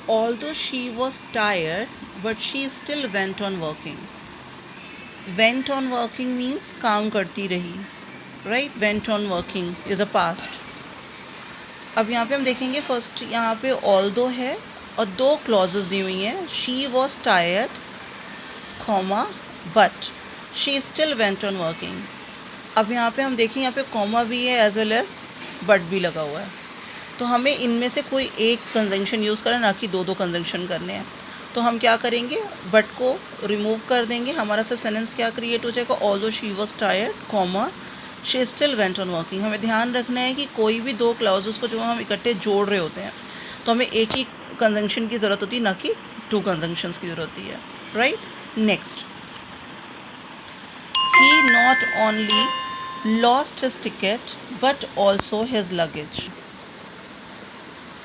Although she was tired, but she still went on working. Went on working means काम करती रही, right? Went on working is a past. अब यहाँ पे हम देखेंगे फर्स्ट यहाँ पे although है और दो क्लॉजेस दी हुई हैं. She was tired, comma, but she still went on working. अब यहाँ पे हम देखें यहाँ पे कॉमा भी है एज वेल एज बट भी लगा हुआ है. तो हमें इनमें से कोई एक कंजंक्शन यूज़ करना, ना कि दो कंजंक्शन करने हैं. तो हम क्या करेंगे, बट को रिमूव कर देंगे. हमारा सिर्फ सेंटेंस क्या क्रिएट हो जाएगा, although she was tired, comma, she still went on working. हमें ध्यान रखना है कि कोई भी दो क्लाउजेस को जो हम इकट्ठे जोड़ रहे होते हैं तो हमें एक ही कंजंक्शन की ज़रूरत होती है, ना कि टू कंजंक्शंस की ज़रूरत होती है, right. Next, he not only lost his ticket but also his luggage.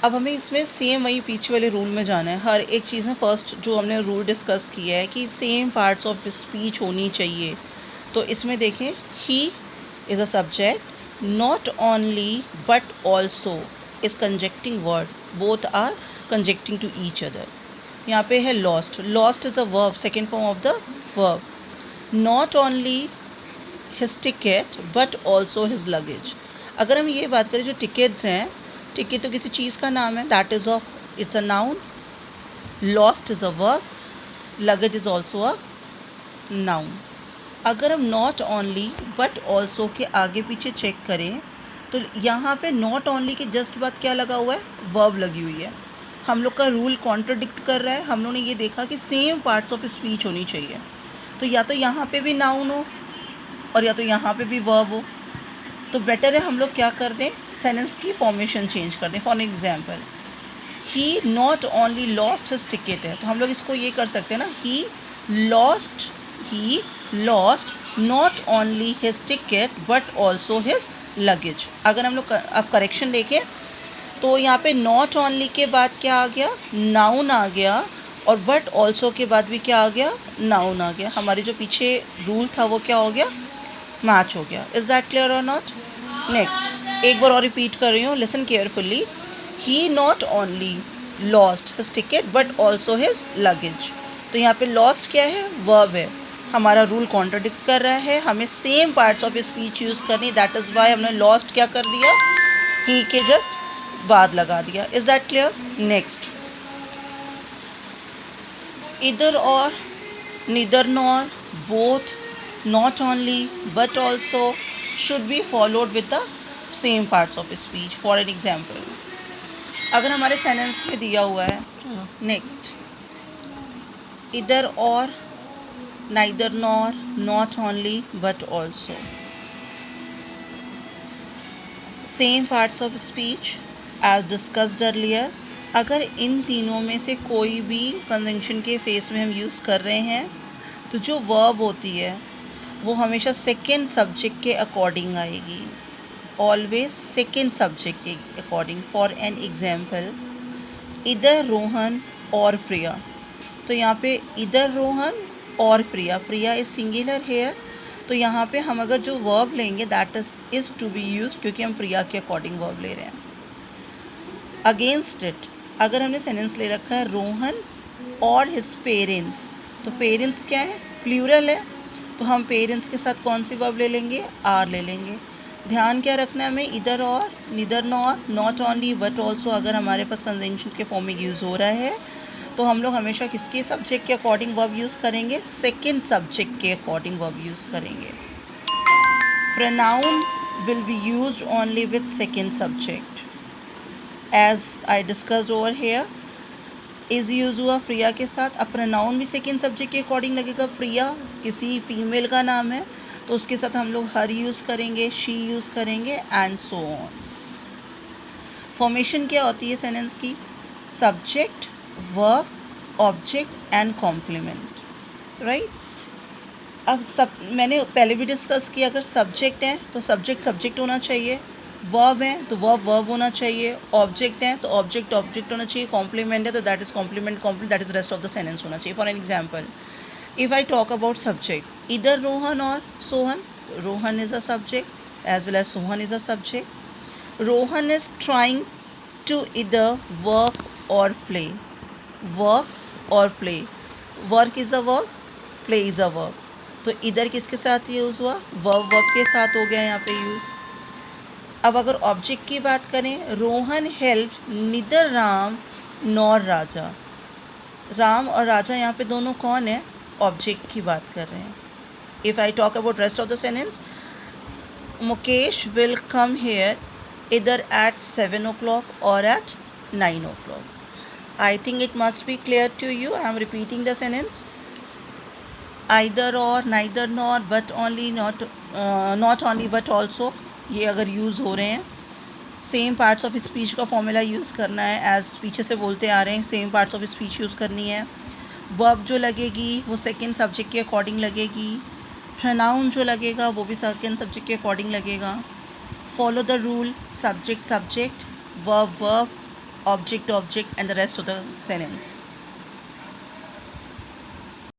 अब हमें इसमें सेम वही पीछे वाले रूल में जाना है. हर एक चीज़ में फर्स्ट जो हमने रूल डिस्कस किया है कि सेम पार्ट्स ऑफ स्पीच होनी चाहिए. तो इसमें देखें, he is a subject, not only but also is conjuncting word, both are conjuncting to each other. यहाँ पे है lost. Lost is a verb, second form of the verb. Not only his ticket but also his luggage. अगर हम ये बात करें, जो tickets हैं, टिकट तो किसी चीज़ का नाम है, that is of, it's a noun. Lost is a verb, luggage is also a noun. अगर हम नॉट ओनली बट ऑल्सो के आगे पीछे चेक करें तो यहाँ पे नॉट ओनली के जस्ट बाद क्या लगा हुआ है, वर्ब लगी हुई है. हम लोग का रूल कॉन्ट्रडिक्ट कर रहा है. हम लोगों ने ये देखा कि सेम पार्ट्स ऑफ स्पीच होनी चाहिए. तो या तो यहाँ पे भी नाउन हो और या तो यहाँ पे भी वर्ब हो. तो बेटर है हम लोग क्या कर दें, सेंटेंस की फॉर्मेशन चेंज कर दें. For example, he not only lost his ticket है, तो हम लोग इसको ये कर सकते हैं ना, he lost not only his ticket but also his luggage. अगर हम लोग अब करेक्शन देखें तो यहाँ पे नॉट ओनली के बाद क्या आ गया, नाउन आ गया, और बट ऑल्सो के बाद भी क्या आ गया, नाउन आ गया. हमारी जो पीछे रूल था वो क्या हो गया, मैच हो गया. इज़ दैट क्लियर और नॉट. नेक्स्ट, एक बार और रिपीट कर रही हूँ, listen carefully. He not only lost his ticket but also his luggage. तो यहाँ पे लॉस्ट क्या है, वर्ब है. हमारा रूल कॉन्ट्रडिक्ट कर रहा है, हमें same parts of speech use करनी. दैट इज़ वाई हमने लॉस्ट क्या कर दिया, ही के जस्ट बाद लगा दिया. Is that clear. Next, either or, neither nor, both, not only but also should be followed with the same parts of speech. For an example, अगर हमारे सेंटेंस में दिया हुआ है, next, either or, neither nor, not only but also, same parts of speech as discussed earlier. अगर इन तीनों में से कोई भी कंजंक्शन के फेस में हम यूज़ कर रहे हैं तो जो वर्ब होती है वो हमेशा सेकेंड सब्जेक्ट के अकॉर्डिंग आएगी. ऑलवेज सेकेंड सब्जेक्ट के अकॉर्डिंग. फॉर एन एग्जाम्पल, इधर रोहन और प्रिया. तो यहाँ पे इधर रोहन और Priya, Priya is singular here. तो यहाँ पे हम अगर जो वर्ब लेंगे that is to be use, क्योंकि हम प्रिया के अकॉर्डिंग वर्ब ले रहे हैं. अगेंस्ट इट, अगर हमने सेंटेंस ले रखा है रोहन और हिज पेरेंट्स, तो पेरेंट्स क्या है, प्लूरल है. तो हम पेरेंट्स के साथ कौन सी वर्ब ले लेंगे, आर ले लेंगे. ध्यान क्या रखना है हमें, इधर और, neither nor, not only but also अगर हमारे पास कंजंक्शन के फॉर्म में यूज़ हो रहा है तो हम लोग हमेशा किसके सब्जेक्ट के अकॉर्डिंग वर्ब यूज़ करेंगे, सेकेंड सब्जेक्ट के अकॉर्डिंग वर्ब यूज़ करेंगे. Pronoun will be used only with second subject. As I discussed over here, is use हुआ प्रिया के साथ. अब प्रोनाउन भी सेकेंड सब्जेक्ट के अकॉर्डिंग लगेगा. प्रिया किसी फीमेल का नाम है तो उसके साथ हम लोग हर यूज़ करेंगे, शी यूज़ करेंगे, एंड सो ऑन. फॉर्मेशन क्या होती है सेंटेंस की, subject, verb, object and complement, right. अब सब मैंने पहले भी डिस्कस किया, अगर सब्जेक्ट है तो सब्जेक्ट होना चाहिए, वर्ब है तो वर्ब होना चाहिए, ऑब्जेक्ट है तो ऑब्जेक्ट होना चाहिए, कॉम्प्लीमेंट है तो that is complement, that is rest of the sentence होना चाहिए. For an example, if I talk about subject, इधर रोहन और Sohan, Rohan is a subject as well as Sohan is a subject. Rohan is trying to इधर work और play. Work और play. Work is a work, play is a work. तो इधर किसके साथ use हुआ? वर्क के साथ हो गया यहाँ पे यूज़। अब अगर ऑब्जेक्ट की बात करें, रोहन हेल्प निदर राम नॉर राजा। राम और राजा यहाँ पे दोनों कौन है? ऑब्जेक्ट की बात कर रहे हैं। If I talk about rest of the sentence, Mukesh will come here इधर eight 7 o'clock or at 9 o'clock. I think it must be clear to you. I am repeating the sentence. Either or, neither nor, but only, not only but also, ये अगर use हो रहे हैं, same parts of speech का formula use करना है, as पीछे से बोलते आ रहे हैं, same parts of speech use करनी है। वर्ब जो लगेगी वो सेकंड सब्जेक्ट के अकॉर्डिंग लगेगी। प्रोनाउन जो लगेगा वो भी सेकंड सब्जेक्ट के अकॉर्डिंग लगेगा। Follow the rule, subject subject, verb verb, object object and the rest of the sentence.